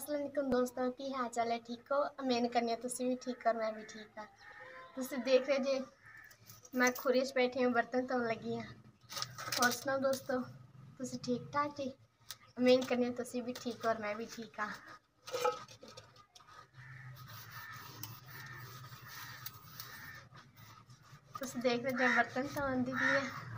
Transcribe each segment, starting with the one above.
अस्सलाम वालेकुम दोस्तों की हाल चाल है। ठीक हो? मैंने करनी तुसी भी ठीक कर, मैं भी ठीक है। तुसी देख रहे जे मैं खुरीश बैठी हूँ, बर्तन धोने लगी हाँ। और सुनाओ दोस्तों, तुसी ठीक ठाक जी? मैंने करनी तुसी भी ठीक हो और मैं भी ठीक हाँ। तुसी देख रहे जे बर्तन धोने दी है।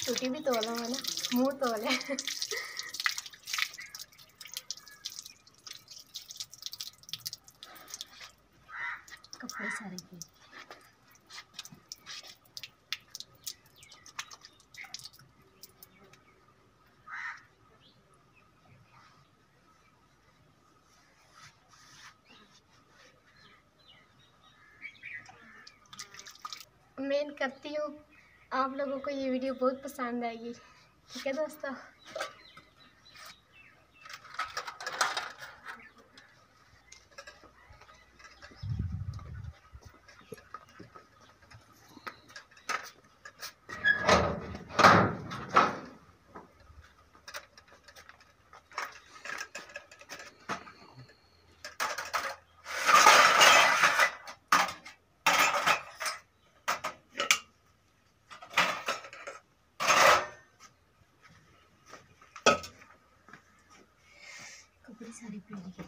टूटी भी तोला है ना, मुँह तोले। कपड़े सारे के मैं करती हूँ। आप लोगों को ये वीडियो बहुत पसंद आएगी, ठीक है दोस्तों? कपड़े सारे पहन के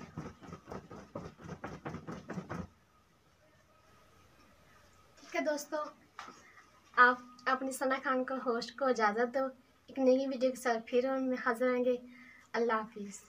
ठीक है दोस्तों, आप अपनी सना खान को होस्ट को इजाज़त दो। एक नई वीडियो के साथ फिर हम हाजिर होंगे। अल्लाह हाफिज़।